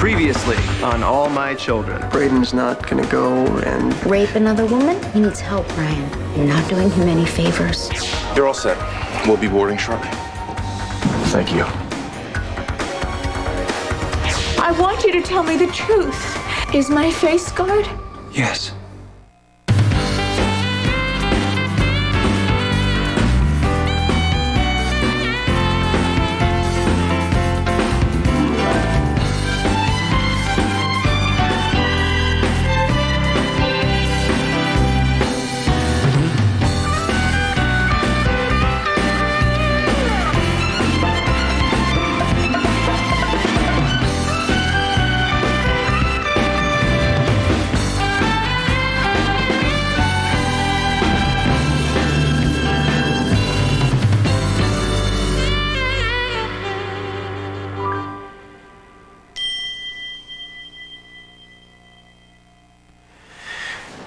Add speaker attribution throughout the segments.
Speaker 1: Previously on All My Children.
Speaker 2: Braden's not gonna go and
Speaker 3: rape another woman? He needs help, Ryan. You're not doing him any favors.
Speaker 4: You're all set. We'll be boarding shortly.
Speaker 2: Thank you.
Speaker 5: I want you to tell me the truth. Is my face scarred?
Speaker 1: Yes.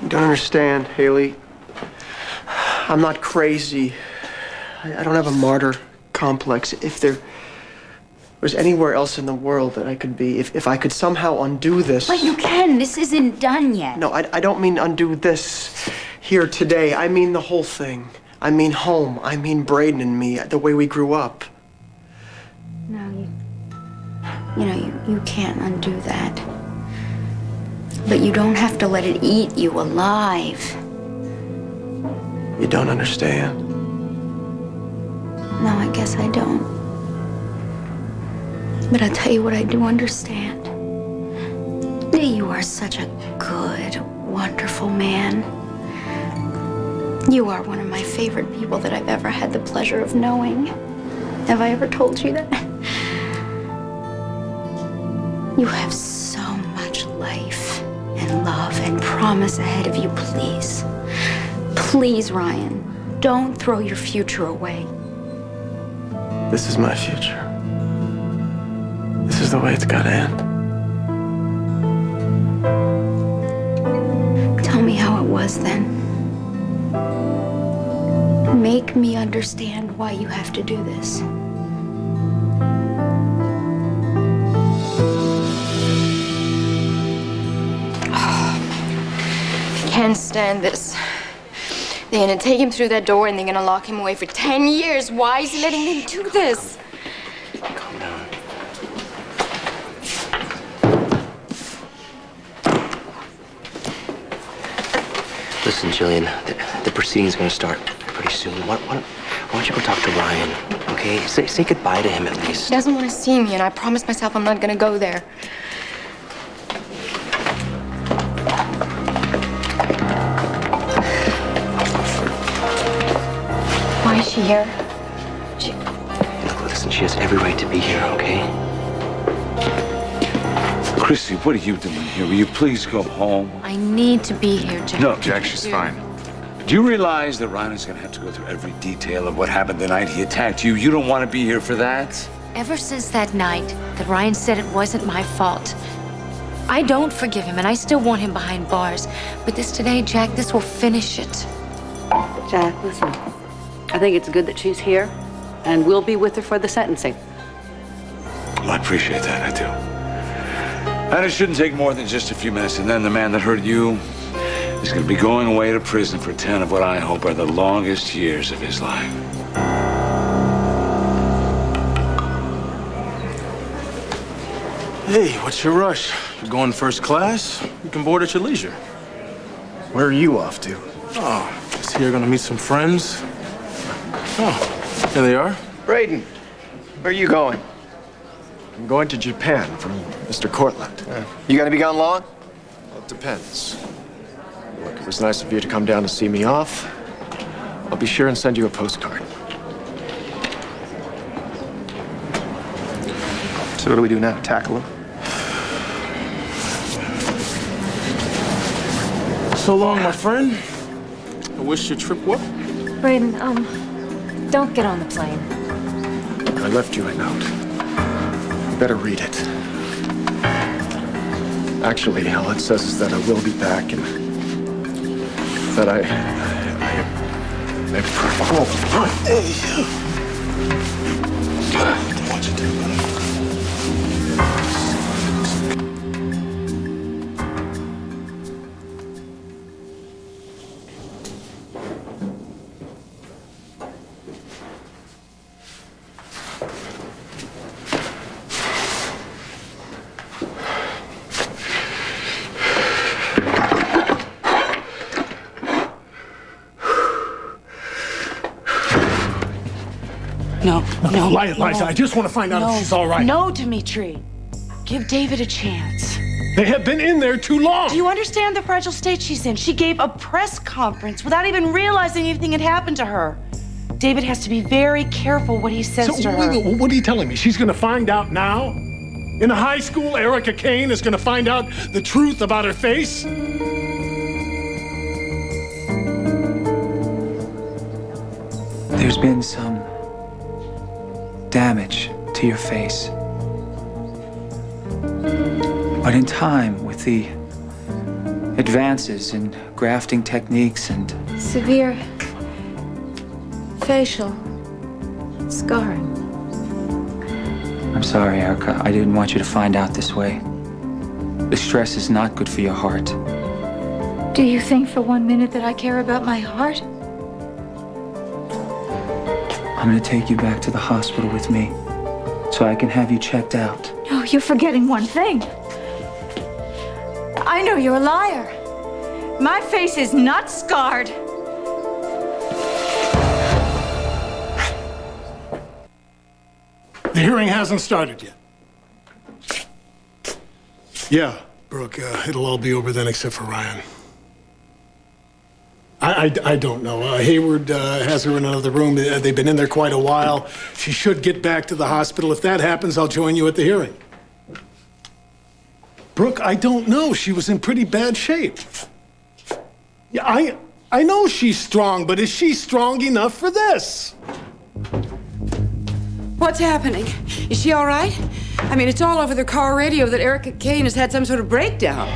Speaker 2: You don't understand, Haley. I'm not crazy. I don't have a martyr complex. If there was anywhere else in the world that I could be, if I could somehow undo this...
Speaker 3: But you can. This isn't done yet.
Speaker 2: No, I don't mean undo this here today. I mean the whole thing. I mean home. I mean Braden and me, the way we grew up.
Speaker 3: No, you can't undo that. But you don't have to let it eat you alive.
Speaker 2: You don't understand.
Speaker 3: No, I guess I don't. But I'll tell you what I do understand. You are such a good, wonderful man. You are one of my favorite people that I've ever had the pleasure of knowing. Have I ever told you that? You have so much life and love and promise ahead of you, please. Please, Ryan, don't throw your future away.
Speaker 2: This is my future. This is the way it's gotta end.
Speaker 3: Tell me how it was then. Make me understand why you have to do this. Can't stand this. They're gonna take him through that door and they're gonna lock him away for 10 years. Why is he letting them do this?
Speaker 4: Calm down. Listen, Jillian, the proceeding's gonna start pretty soon. Why don't you go talk to Ryan, okay? Say goodbye to him at least.
Speaker 3: He doesn't want to see me, and I promised myself I'm not gonna go there. Why is she here?
Speaker 4: Look, listen, she has every right to be here, okay?
Speaker 6: Chrissy, what are you doing here? Will you please go home?
Speaker 3: I need to be here, Jack.
Speaker 6: No,
Speaker 7: Jack, she's fine.
Speaker 6: Do you realize that Ryan is going to have to go through every detail of what happened the night he attacked you? You don't want to be here for that?
Speaker 8: Ever since that night that Ryan said it wasn't my fault, I don't forgive him, and I still want him behind bars. But this today, Jack, this will finish it.
Speaker 9: Jack, listen. I think it's good that she's here, and we'll be with her for the sentencing.
Speaker 6: Well, I appreciate that, I do. And it shouldn't take more than just a few minutes, and then the man that hurt you is going to be going away to prison for 10 of what I hope are the longest years of his life.
Speaker 4: Hey, what's your rush? You're going first class? You can board at your leisure.
Speaker 2: Where are you off to?
Speaker 4: Oh, just here gonna meet some friends. Oh, here they are.
Speaker 1: Braden, where are you going?
Speaker 10: I'm going to Japan from Mr. Cortland.
Speaker 1: You gonna be gone long?
Speaker 10: Well, it depends. Look, it was nice of you to come down to see me off. I'll be sure and send you a postcard.
Speaker 1: So what do we do now? Tackle him?
Speaker 4: So long, my friend. I wish your trip well.
Speaker 8: Braden, don't get on the plane.
Speaker 10: I left you a note. You better read it. Actually, all it says is that I will be back and that I don't want you to.
Speaker 9: No.
Speaker 7: Liza, I just want to find out if she's all right.
Speaker 11: No, Dimitri. Give David a chance.
Speaker 7: They have been in there too long.
Speaker 11: Do you understand the fragile state she's in? She gave a press conference without even realizing anything had happened to her. David has to be very careful what he says to her.
Speaker 7: What are you telling me? She's going to find out now? In high school, Erica Kane is going to find out the truth about her face?
Speaker 12: There's been some damage to your face. But in time, with the advances in grafting techniques and...
Speaker 3: Severe facial scarring.
Speaker 12: I'm sorry, Erica. I didn't want you to find out this way. The stress is not good for your heart.
Speaker 3: Do you think for 1 minute that I care about my heart?
Speaker 12: I'm gonna take you back to the hospital with me so I can have you checked out.
Speaker 3: No, you're forgetting one thing. I know you're a liar. My face is not scarred.
Speaker 7: The hearing hasn't started yet. Yeah, Brooke, it'll all be over then except for Ryan. I don't know. Hayward has her in another room. They've been in there quite a while. She should get back to the hospital. If that happens, I'll join you at the hearing. Brooke, I don't know. She was in pretty bad shape. Yeah, I know she's strong, but is she strong enough for this?
Speaker 9: What's happening? Is she all right? I mean, it's all over the car radio that Erica Kane has had some sort of breakdown.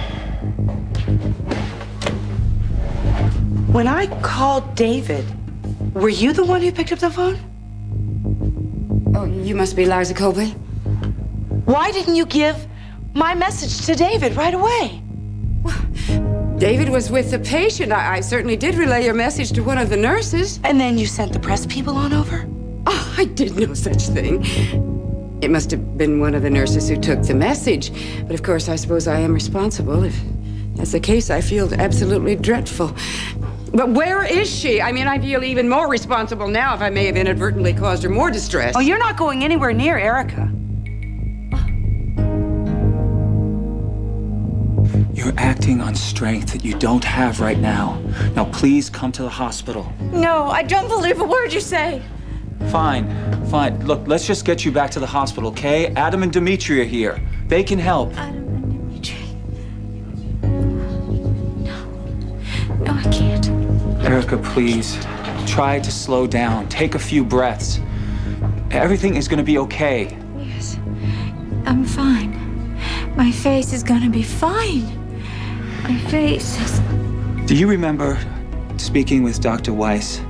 Speaker 11: When I called David, were you the one who picked up the phone?
Speaker 9: Oh, you must be Liza Colby.
Speaker 11: Why didn't you give my message to David right away?
Speaker 9: David was with the patient. I certainly did relay your message to one of the nurses.
Speaker 11: And then you sent the press people on over?
Speaker 9: Oh, I did no such thing. It must have been one of the nurses who took the message. But of course, I suppose I am responsible. If that's the case, I feel absolutely dreadful. But where is she? I mean, I feel even more responsible now if I may have inadvertently caused her more distress.
Speaker 11: Oh, you're not going anywhere near Erica.
Speaker 12: You're acting on strength that you don't have right now. Now, please come to the hospital.
Speaker 3: No, I don't believe a word you say.
Speaker 12: Fine. Look, let's just get you back to the hospital, okay? Adam and Dimitri are here. They can help.
Speaker 3: Adam and Dimitri. No, I can't.
Speaker 12: Erica, please. Try to slow down. Take a few breaths. Everything is gonna be okay.
Speaker 3: Yes, I'm fine. My face is gonna be fine. My face is...
Speaker 12: Do you remember speaking with Dr. Weiss?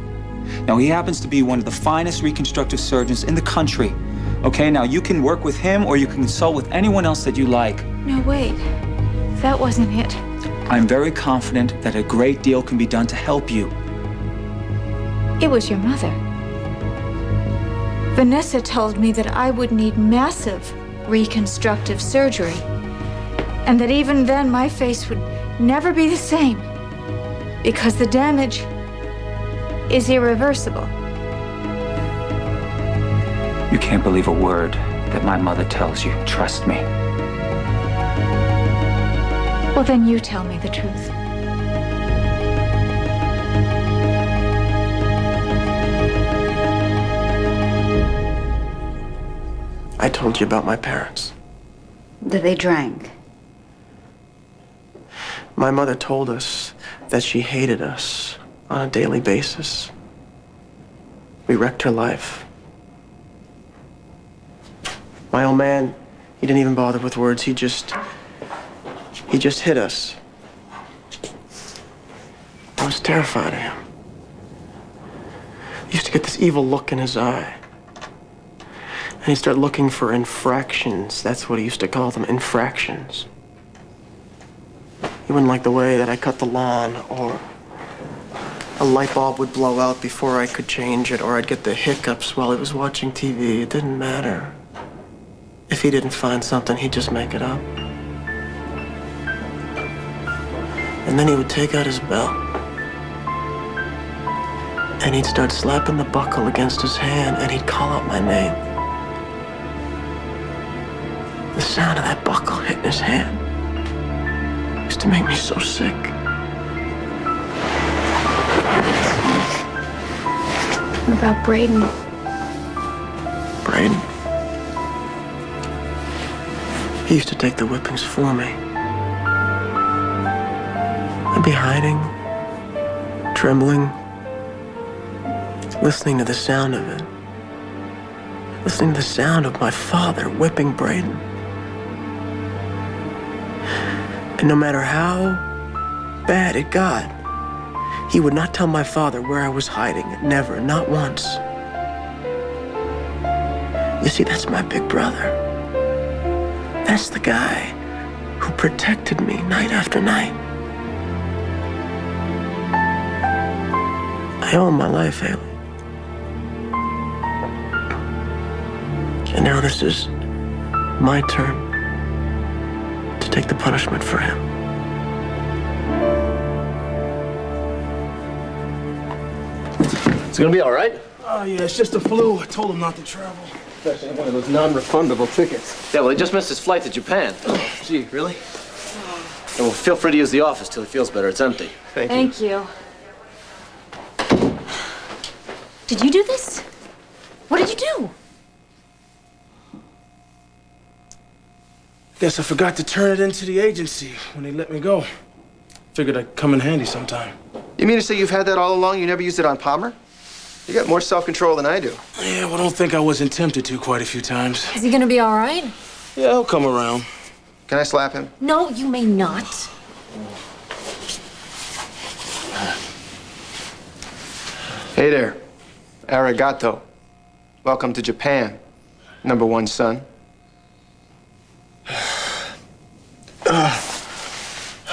Speaker 12: Now, he happens to be one of the finest reconstructive surgeons in the country. Okay, now you can work with him or you can consult with anyone else that you like.
Speaker 3: No, wait. That wasn't it.
Speaker 12: I'm very confident that a great deal can be done to help you.
Speaker 3: It was your mother. Vanessa told me that I would need massive reconstructive surgery, and that even then my face would never be the same because the damage is irreversible.
Speaker 12: You can't believe a word that my mother tells you. Trust me.
Speaker 3: Well, then you tell me the truth.
Speaker 2: I told you about my parents.
Speaker 3: That they drank.
Speaker 2: My mother told us that she hated us on a daily basis. We wrecked her life. My old man, he didn't even bother with words. He just hit us. I was terrified of him. He used to get this evil look in his eye. And he'd start looking for infractions. That's what he used to call them, infractions. He wouldn't like the way that I cut the lawn, or a light bulb would blow out before I could change it, or I'd get the hiccups while he was watching TV. It didn't matter. If he didn't find something, he'd just make it up. And then he would take out his belt. And he'd start slapping the buckle against his hand, and he'd call out my name. The sound of that buckle hitting his hand used to make me so sick.
Speaker 3: What about Braden?
Speaker 2: Braden? He used to take the whippings for me. I'd be hiding, trembling, listening to the sound of it. Listening to the sound of my father whipping Braden. And no matter how bad it got, he would not tell my father where I was hiding. Never, not once. You see, that's my big brother. That's the guy who protected me night after night. I owe him my life, Haley. And now this is my turn to take the punishment for him.
Speaker 10: It's gonna be all right.
Speaker 13: Oh, yeah, it's just the flu. I told him not to travel.
Speaker 10: Especially one of those non-refundable tickets. Yeah, well, he just missed his flight to Japan. Gee, really? Well, feel free to use the office till he feels better. It's empty.
Speaker 3: Thank you. Did you do this? What did you do?
Speaker 13: Guess I forgot to turn it into the agency when they let me go. Figured I'd come in handy sometime.
Speaker 1: You mean to say you've had that all along? You never used it on Palmer? You got more self-control than I do.
Speaker 13: Yeah, well, don't think I wasn't tempted to quite a few times.
Speaker 8: Is he gonna be all right?
Speaker 13: Yeah, he'll come around.
Speaker 1: Can I slap him?
Speaker 8: No, you may not.
Speaker 1: Hey there. Arigato. Welcome to Japan, number one son.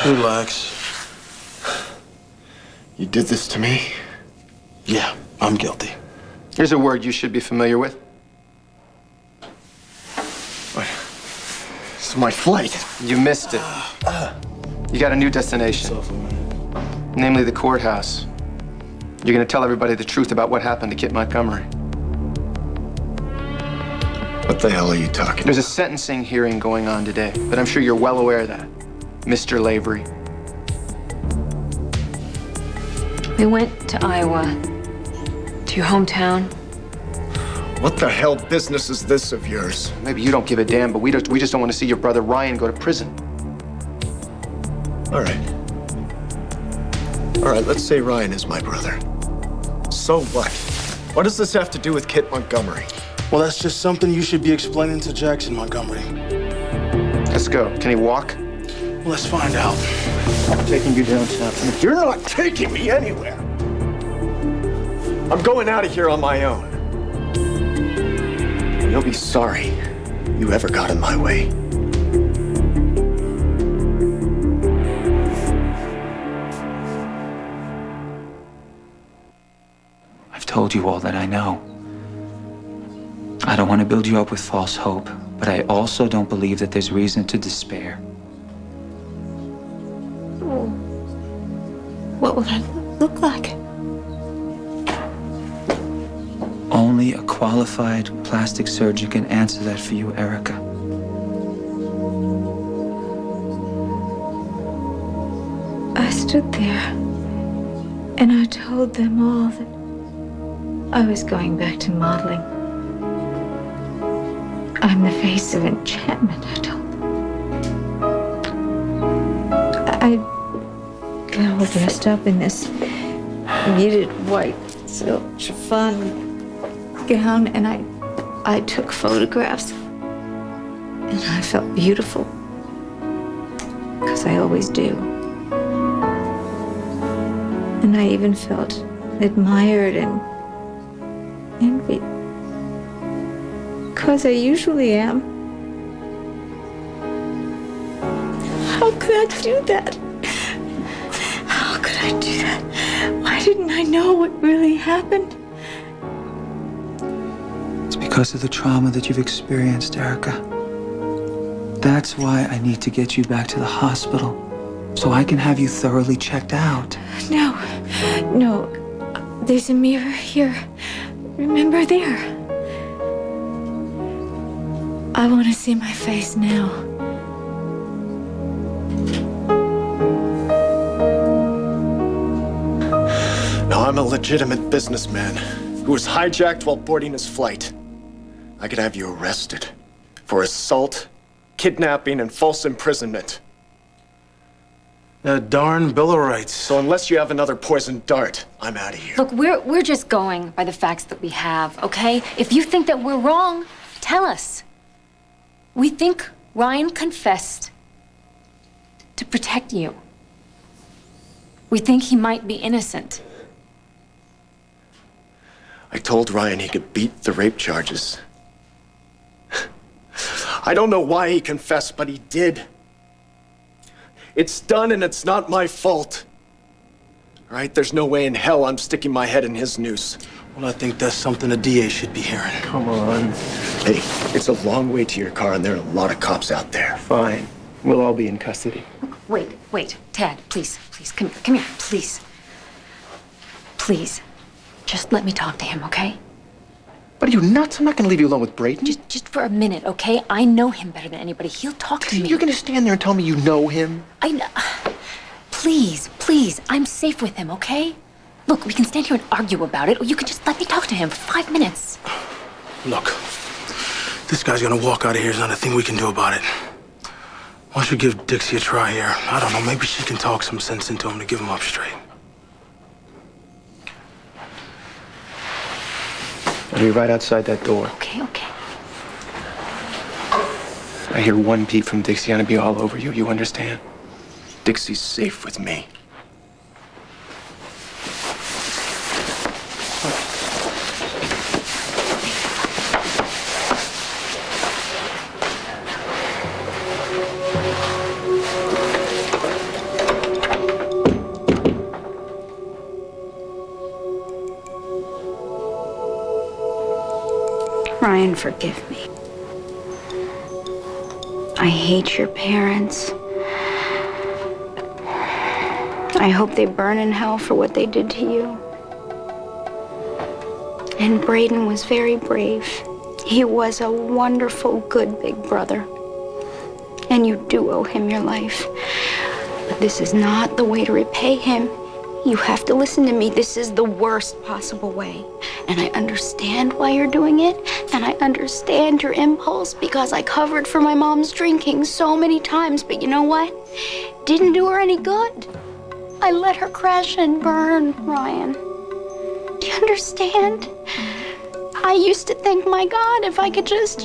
Speaker 13: Relax.
Speaker 10: You did this to me?
Speaker 13: Yeah, I'm guilty.
Speaker 1: Here's a word you should be familiar with.
Speaker 10: What? It's my flight.
Speaker 1: You missed it. You got a new destination, namely the courthouse. You're gonna tell everybody the truth about what happened to Kit Montgomery.
Speaker 10: What the hell are you talking
Speaker 1: There's a sentencing hearing going on today, but I'm sure you're well aware of that, Mr. Lavery.
Speaker 8: We went to Iowa, to your hometown.
Speaker 10: What the hell business is this of yours?
Speaker 1: Maybe you don't give a damn, but we just don't want to see your brother Ryan go to prison.
Speaker 10: All right. All right, let's say Ryan is my brother. So what? What does this have to do with Kit Montgomery?
Speaker 13: Well, that's just something you should be explaining to Jackson Montgomery.
Speaker 1: Let's go. Can he walk?
Speaker 13: Well, let's find out.
Speaker 1: I'm taking you downtown.
Speaker 10: You're not taking me anywhere. I'm going out of here on my own. And you'll be sorry you ever got in my way.
Speaker 12: I've told you all that I know. I don't want to build you up with false hope, but I also don't believe that there's reason to despair.
Speaker 3: What will that look like?
Speaker 12: Only a qualified plastic surgeon can answer that for you, Erica.
Speaker 3: I stood there and I told them all that I was going back to modeling. I'm the face of enchantment, I told them. I got all dressed up in this muted white silk chiffon gown, and I took photographs. And I felt beautiful, because I always do. And I even felt admired and envied, because I usually am. How could I do that? How could I do that? Why didn't I know what really happened?
Speaker 12: It's because of the trauma that you've experienced, Erica. That's why I need to get you back to the hospital, so I can have you thoroughly checked out.
Speaker 3: No, There's a mirror here. Remember there? I want to see my face now.
Speaker 2: No, I'm a legitimate businessman who was hijacked while boarding his flight. I could have you arrested for assault, kidnapping, and false imprisonment.
Speaker 13: That darn Bill of Rights.
Speaker 2: So unless you have another poisoned dart, I'm out of here.
Speaker 8: Look, we're just going by the facts that we have, okay? If you think that we're wrong, tell us. We think Ryan confessed to protect you. We think he might be innocent.
Speaker 2: I told Ryan he could beat the rape charges. I don't know why he confessed, but he did. It's done and it's not my fault. Right? There's no way in hell I'm sticking my head in his noose.
Speaker 13: Well, I think that's something the DA should be hearing.
Speaker 2: Come on. Hey, it's a long way to your car and there are a lot of cops out there.
Speaker 1: Fine. We'll all be in custody.
Speaker 8: Wait, Tad, please, come here, please. Please, just let me talk to him, okay?
Speaker 1: What are you, nuts? I'm not gonna leave you alone with Braden.
Speaker 8: Just for a minute, okay? I know him better than anybody. He'll talk to me.
Speaker 1: You're gonna stand there and tell me you know him?
Speaker 8: I know. Please, I'm safe with him, okay? Look, we can stand here and argue about it, or you can just let me talk to him for 5 minutes.
Speaker 13: Look, this guy's gonna walk out of here. There's not a thing we can do about it. Why don't you give Dixie a try here? I don't know, maybe she can talk some sense into him to give him up straight.
Speaker 1: I'll be right outside that door.
Speaker 8: Okay.
Speaker 1: I hear one peep from Dixie, I'm gonna be all over you. You understand?
Speaker 2: Dixie's safe with me.
Speaker 14: Ryan, forgive me. I hate your parents. I hope they burn in hell for what they did to you. And Braden was very brave. He was a wonderful, good big brother. And you do owe him your life. But this is not the way to repay him. You have to listen to me. This is the worst possible way. And I understand why you're doing it. And I understand your impulse because I covered for my mom's drinking so many times. But you know what? Didn't do her any good. I let her crash and burn, Ryan. Do you understand? I used to think, my God, if I could just,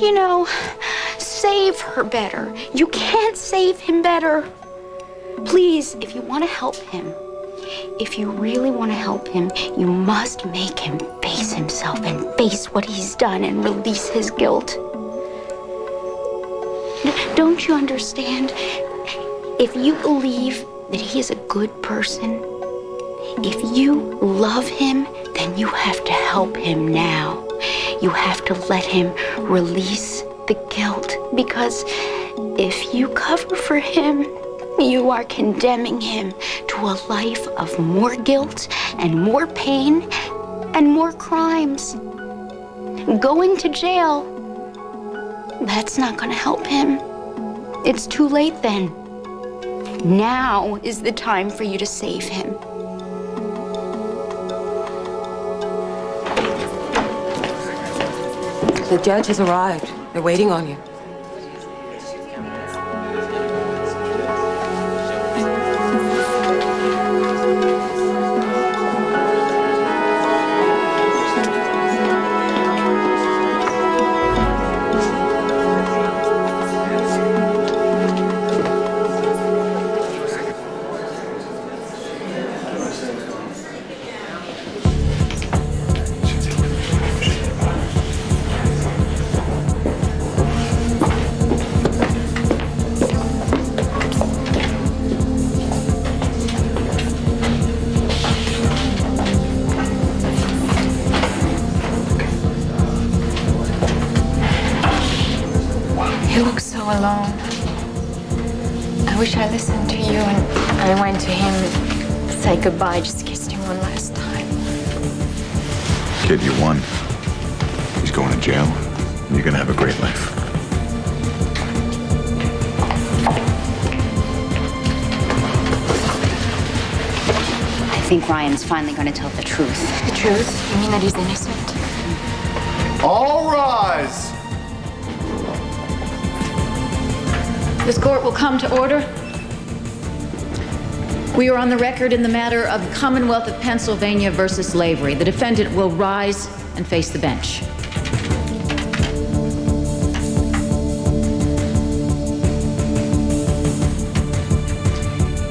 Speaker 14: save her better. You can't save him better. Please, if you want to help him, if you really want to help him, you must make him face himself and face what he's done and release his guilt. Don't you understand? If you believe that he is a good person, if you love him, then you have to help him now. You have to let him release the guilt, because if you cover for him, you are condemning him to a life of more guilt and more pain and more crimes. Going to jail, that's not going to help him. It's too late then. Now is the time for you to save him.
Speaker 15: The judge has arrived. They're waiting on you.
Speaker 3: You look so alone. I wish I listened to you and I went to him and said goodbye, just kissed him one last time.
Speaker 16: Kid, you won. He's going to jail, and you're gonna have a great life.
Speaker 14: I think Ryan's finally going to tell the truth.
Speaker 8: The truth? You mean that he's innocent?
Speaker 1: All rise!
Speaker 17: This court will come to order. We are on the record in the matter of the Commonwealth of Pennsylvania versus Lavery. The defendant will rise and face the bench.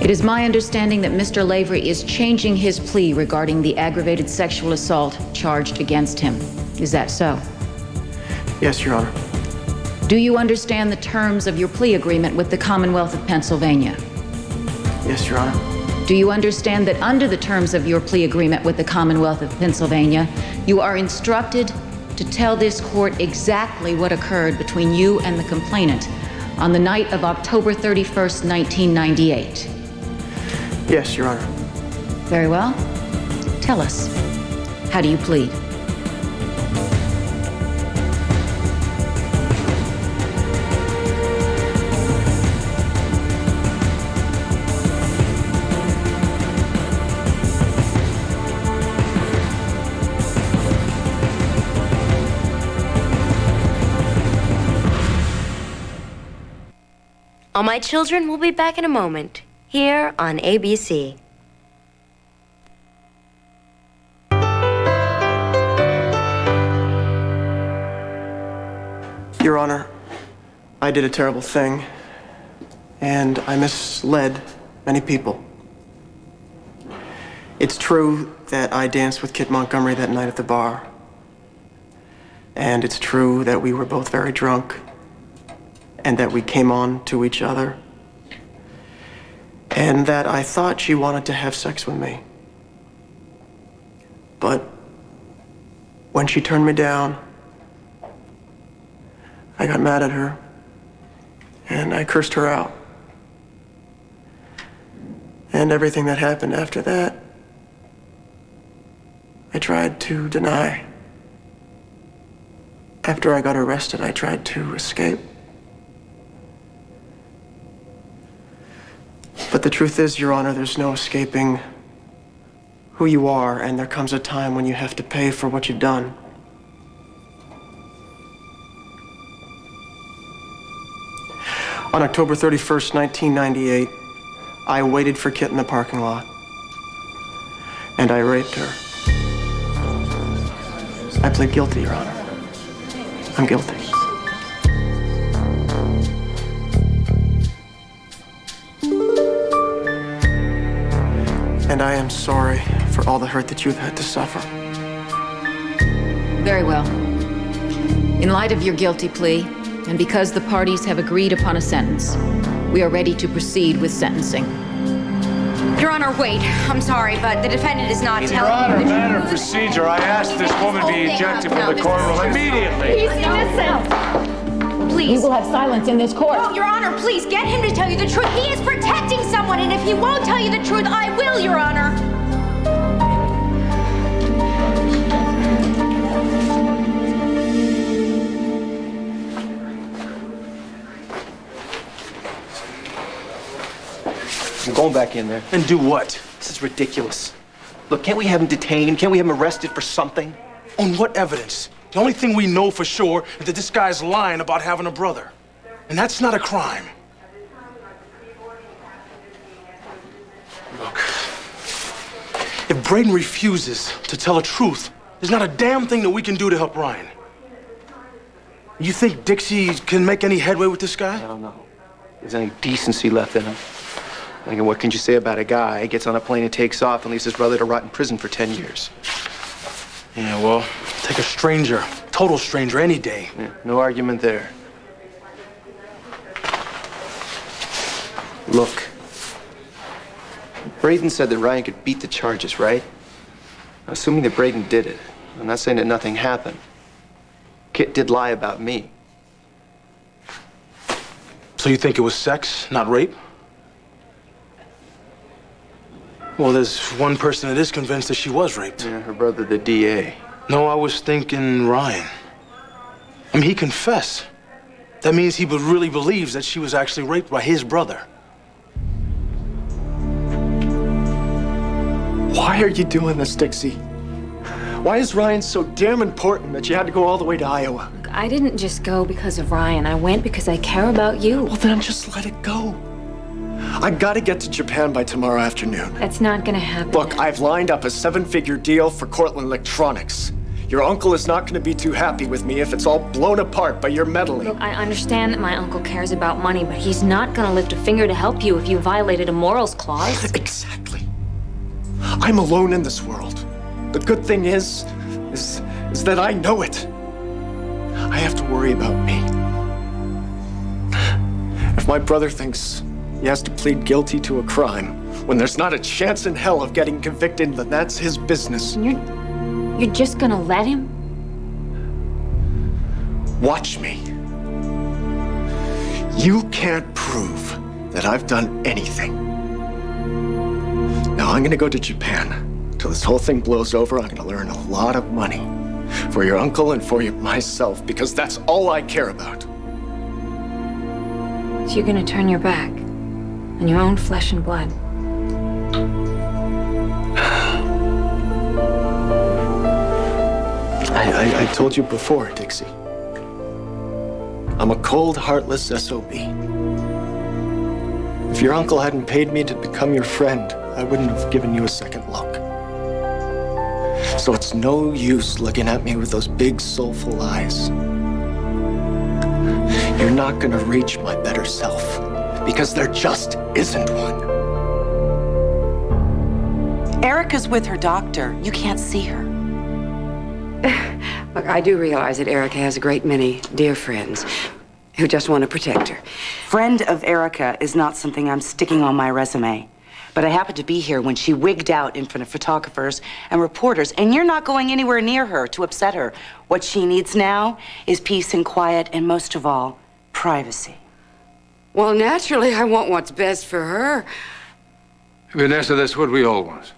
Speaker 17: It is my understanding that Mr. Lavery is changing his plea regarding the aggravated sexual assault charged against him. Is that so?
Speaker 2: Yes, Your Honor.
Speaker 17: Do you understand the terms of your plea agreement with the Commonwealth of Pennsylvania?
Speaker 2: Yes, Your Honor.
Speaker 17: Do you understand that under the terms of your plea agreement with the Commonwealth of Pennsylvania, you are instructed to tell this court exactly what occurred between you and the complainant on the night of October 31st, 1998?
Speaker 2: Yes, Your Honor.
Speaker 17: Very well. Tell us. How do you plead?
Speaker 18: All My Children will be back in a moment, here on ABC.
Speaker 2: Your Honor, I did a terrible thing, and I misled many people. It's true that I danced with Kit Montgomery that night at the bar. And it's true that we were both very drunk, and that we came on to each other, and that I thought she wanted to have sex with me. But when she turned me down, I got mad at her, and I cursed her out. And everything that happened after that, I tried to deny. After I got arrested, I tried to escape. But the truth is, Your Honor, there's no escaping who you are, and there comes a time when you have to pay for what you've done. On October 31st, 1998, I waited for Kit in the parking lot, and I raped her. I plead guilty, Your Honor. I'm guilty. And I am sorry for all the hurt that you've had to suffer.
Speaker 17: Very well. In light of your guilty plea, and because the parties have agreed upon a sentence, we are ready to proceed with sentencing.
Speaker 18: Your Honor, wait. I'm sorry, but the defendant is not
Speaker 6: Your
Speaker 18: telling
Speaker 6: Honor,
Speaker 18: me the
Speaker 6: matter of
Speaker 18: truth.
Speaker 6: procedure, I asked this woman be ejected from the courtroom immediately.
Speaker 18: He's innocent. Please.
Speaker 17: We will have silence in this court.
Speaker 18: No, Your Honor, please get him to tell you the truth. He is protecting someone, and if he won't tell you the truth, I will, Your Honor.
Speaker 1: I'm going back in there.
Speaker 2: And do what?
Speaker 1: This is ridiculous. Look, can't we have him detained? Can't we have him arrested for something?
Speaker 13: On what evidence? The only thing we know for sure is that this guy's lying about having a brother. And that's not a crime. Look, if Braden refuses to tell the truth, there's not a damn thing that we can do to help Ryan. You think Dixie can make any headway with this guy?
Speaker 1: I don't know. There's any decency left in him. Thinking, what can you say about a guy who gets on a plane and takes off and leaves his brother to rot in prison for 10 years?
Speaker 13: Yeah, well, take a stranger, total stranger, any day.
Speaker 1: Yeah, no argument there. Look, Braden said that Ryan could beat the charges, right? Assuming that Braden did it. I'm not saying that nothing happened. Kit did lie about me.
Speaker 13: So you think it was sex, not rape? Well, there's one person that is convinced that she was raped.
Speaker 1: Yeah, her brother, the DA.
Speaker 13: No, I was thinking Ryan. I mean, he confessed. That means he really believes that she was actually raped by his brother.
Speaker 2: Why are you doing this, Dixie? Why is Ryan so damn important that you had to go all the way to Iowa?
Speaker 8: Look, I didn't just go because of Ryan. I went because I care about you.
Speaker 2: Well, then just let it go. I gotta get to Japan by tomorrow afternoon.
Speaker 8: That's not gonna happen.
Speaker 2: Look, I've lined up a 7-figure deal for Cortland Electronics. Your uncle is not gonna be too happy with me if it's all blown apart by your meddling.
Speaker 8: Look, I understand that my uncle cares about money, but he's not gonna lift a finger to help you if you violated a morals clause.
Speaker 2: Exactly. I'm alone in this world. The good thing is that I know it. I have to worry about me. If my brother thinks he has to plead guilty to a crime when there's not a chance in hell of getting convicted, then that's his business.
Speaker 8: You're just gonna let him?
Speaker 2: Watch me. You can't prove that I've done anything. Now I'm gonna go to Japan. Till this whole thing blows over, I'm gonna earn a lot of money for your uncle and for myself, because that's all I care about.
Speaker 8: So you're gonna turn your back on your own flesh and blood?
Speaker 2: I told you before, Dixie. I'm a cold, heartless SOB. If your uncle hadn't paid me to become your friend, I wouldn't have given you a second look. So it's no use looking at me with those big, soulful eyes. You're not gonna reach my better self, because there just isn't one.
Speaker 11: Erica's with her doctor. You can't see her.
Speaker 9: Look, I do realize that Erica has a great many dear friends who just want to protect her.
Speaker 11: Friend of Erica is not something I'm sticking on my resume. But I happened to be here when she wigged out in front of photographers and reporters, and you're not going anywhere near her to upset her. What she needs now is peace and quiet, and most of all, privacy.
Speaker 9: Well, naturally, I want what's best for her.
Speaker 6: Vanessa, that's what we all want.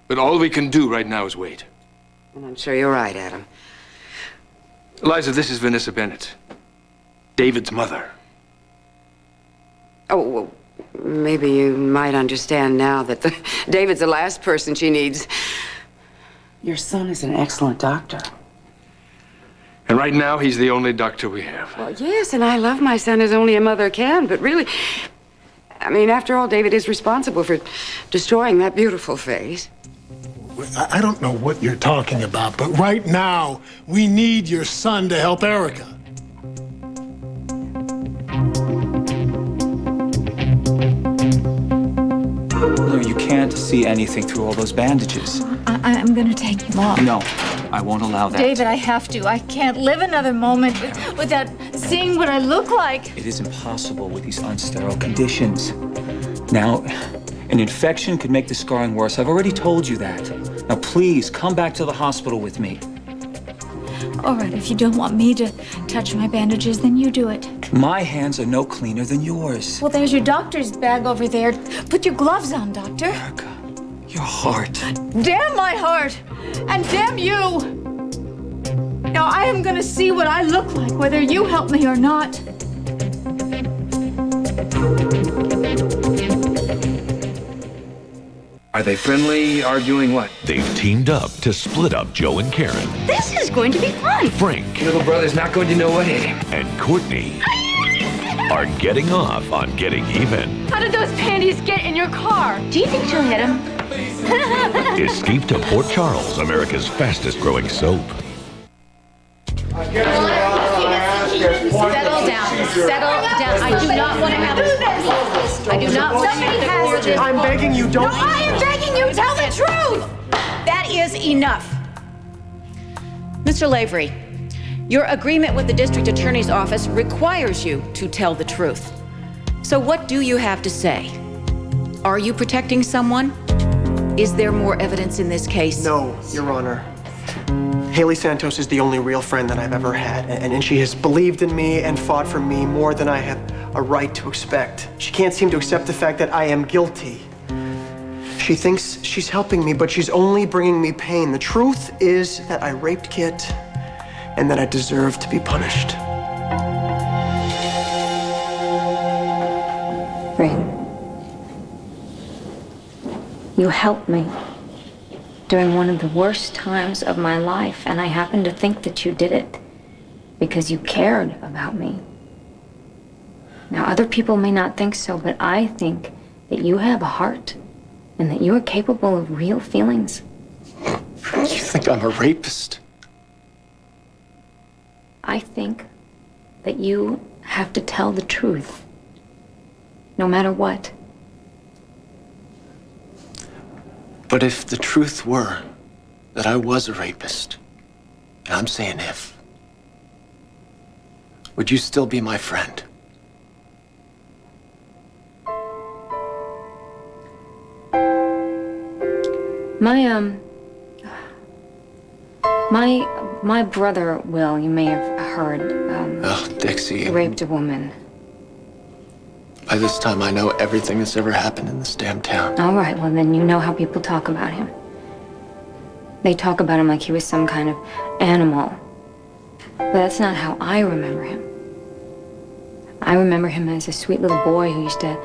Speaker 6: But all we can do right now is wait.
Speaker 9: And I'm sure you're right, Adam.
Speaker 6: Eliza, this is Vanessa Bennett, David's mother.
Speaker 9: Oh, well, maybe you might understand now that David's the last person she needs.
Speaker 11: Your son is an excellent doctor.
Speaker 6: And right now, he's the only doctor we have.
Speaker 9: Well, yes, and I love my son as only a mother can, but really, I mean, after all, David is responsible for destroying that beautiful face.
Speaker 7: I don't know what you're talking about, but right now, we need your son to help Erica.
Speaker 12: No, you can't see anything through all those bandages.
Speaker 3: I'm gonna take them off.
Speaker 12: No, I won't allow that.
Speaker 3: David, I have to. I can't live another moment without seeing what I look like.
Speaker 12: It is impossible with these unsterile conditions. Now, an infection could make the scarring worse. I've already told you that. Now, please, come back to the hospital with me.
Speaker 3: All right, if you don't want me to touch my bandages, then you do it.
Speaker 12: My hands are no cleaner than yours.
Speaker 3: Well, there's your doctor's bag over there. Put your gloves on, doctor.
Speaker 12: Erica, your heart.
Speaker 3: Damn my heart! And damn you! Now, I am gonna see what I look like, whether you help me or not.
Speaker 1: Are they friendly, arguing what?
Speaker 19: They've teamed up to split up Joe and Karen.
Speaker 18: This is going to be fun.
Speaker 19: Frank
Speaker 1: Little brother's not going to know what hit him.
Speaker 19: and Courtney are getting off on getting even.
Speaker 18: How did those panties get in your car? Do you think she'll hit him?
Speaker 19: Escape to Port Charles, America's fastest growing soap.
Speaker 17: Settle down. Settle down. I do not want to have this. I do not want to have this.
Speaker 2: I'm begging you, don't.
Speaker 18: No, I am begging you, tell the truth!
Speaker 17: That is enough. Mr. Lavery, your agreement with the district attorney's office requires you to tell the truth. So what do you have to say? Are you protecting someone? Is there more evidence in this case?
Speaker 2: No, Your Honor. Haley Santos is the only real friend that I've ever had, and she has believed in me and fought for me more than I have a right to expect. She can't seem to accept the fact that I am guilty. She thinks she's helping me, but she's only bringing me pain. The truth is that I raped Kit and that I deserve to be punished.
Speaker 8: Rain, you helped me during one of the worst times of my life, and I happen to think that you did it because you cared about me. Now, other people may not think so, but I think that you have a heart and that you are capable of real feelings.
Speaker 2: You think I'm a rapist?
Speaker 8: I think that you have to tell the truth, no matter what.
Speaker 2: But if the truth were that I was a rapist, and I'm saying if, would you still be my friend?
Speaker 8: My brother, Will, you may have heard,
Speaker 2: Dixie.
Speaker 8: raped a woman.
Speaker 2: By this time, I know everything that's ever happened in this damn town.
Speaker 8: All right, well, then you know how people talk about him. They talk about him like he was some kind of animal. But that's not how I remember him. I remember him as a sweet little boy who used to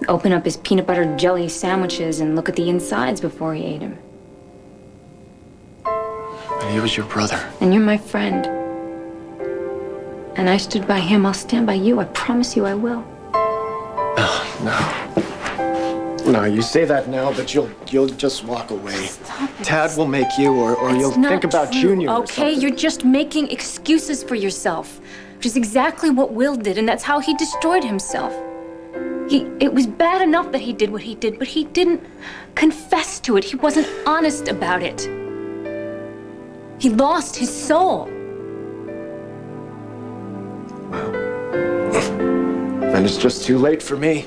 Speaker 8: open up his peanut butter jelly sandwiches and look at the insides before he ate them.
Speaker 2: And he was your brother.
Speaker 8: And you're my friend. And I stood by him. I'll stand by you. I promise you I will.
Speaker 2: No, you say that now, but you'll just walk away. Tad will make you, or you'll think about Junior.
Speaker 8: Okay, you're just making excuses for yourself, which is exactly what Will did, and that's how he destroyed himself. It was bad enough that he did what he did, but he didn't confess to it. He wasn't honest about it. He lost his soul.
Speaker 2: Then it's just too late for me.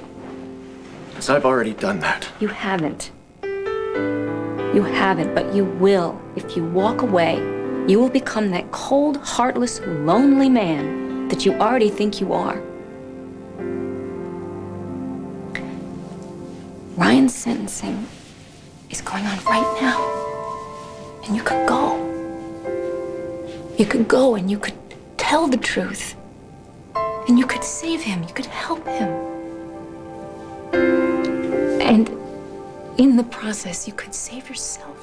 Speaker 2: Because I've already done that.
Speaker 8: You haven't. You haven't, but you will. If you walk away, you will become that cold, heartless, lonely man that you already think you are. Ryan's sentencing is going on right now. And you could go. You could go and you could tell the truth. And you could save him. You could help him. And in the process, you could save yourself.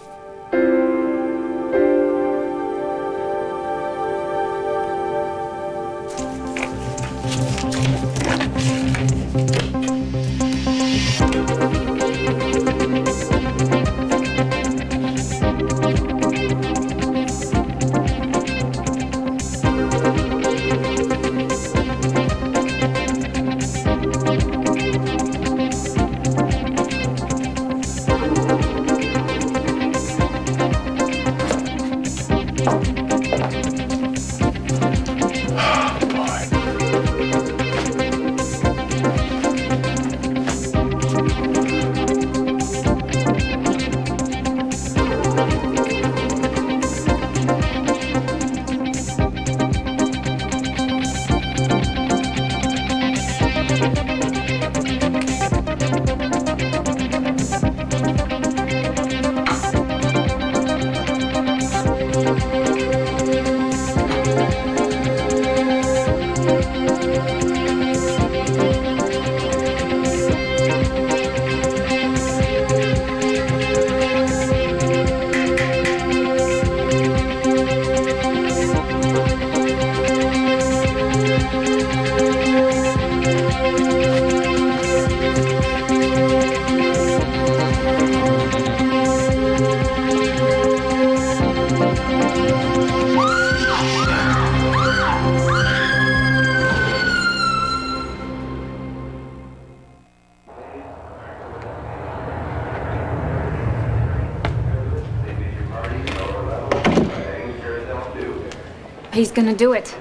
Speaker 8: He's gonna do it.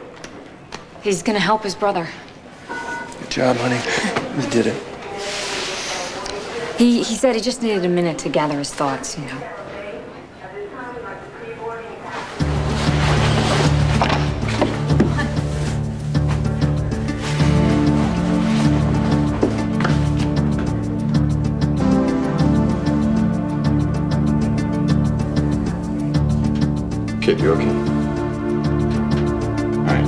Speaker 8: He's gonna help his brother.
Speaker 2: Good job, honey. You did it.
Speaker 8: He said he just needed a minute to gather his thoughts, you know.
Speaker 16: Kid, you okay? All right.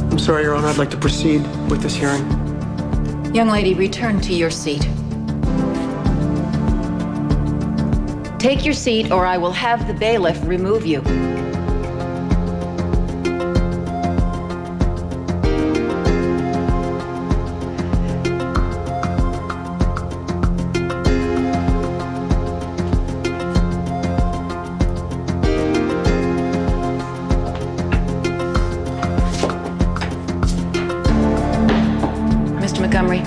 Speaker 2: I'm sorry, Your Honor. I'd like to proceed with this hearing.
Speaker 17: Young lady, return to your seat. Take your seat, or I will have the bailiff remove you. Mr. Montgomery,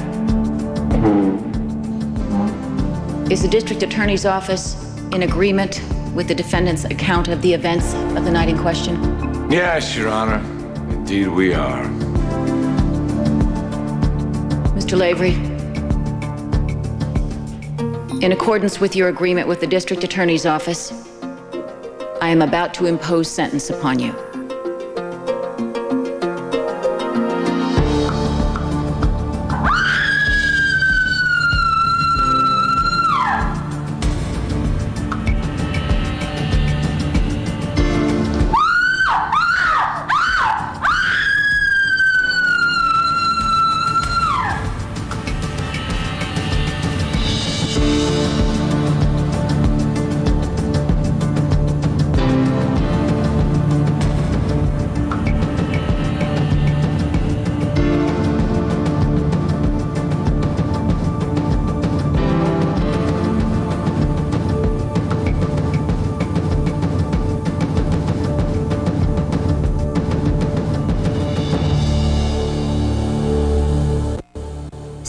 Speaker 17: is the district attorney's office in agreement with the defendant's account of the events of the night in question?
Speaker 6: Yes, Your Honor. Indeed, we are.
Speaker 17: Mr. Lavery, in accordance with your agreement with the district attorney's office, I am about to impose sentence upon you.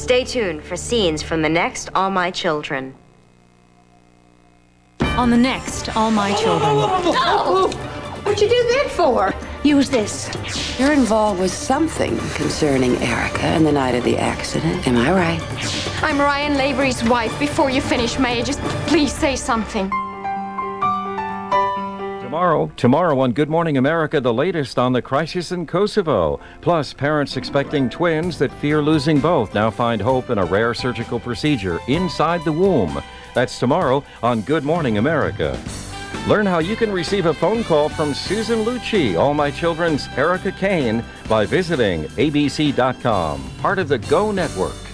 Speaker 20: Stay tuned for scenes from the next All My Children.
Speaker 8: On the next All My Children.
Speaker 9: Oh! What'd you do that for?
Speaker 8: Use this.
Speaker 9: You're involved with something concerning Erica and the night of the accident. Am I right?
Speaker 5: I'm Ryan Lavery's wife. Before you finish, may I just please say something?
Speaker 21: Tomorrow on Good Morning America, the latest on the crisis in Kosovo. Plus, parents expecting twins that fear losing both now find hope in a rare surgical procedure inside the womb. That's tomorrow on Good Morning America. Learn how you can receive a phone call from Susan Lucci, All My Children's Erica Kane, by visiting abc.com, part of the Go Network.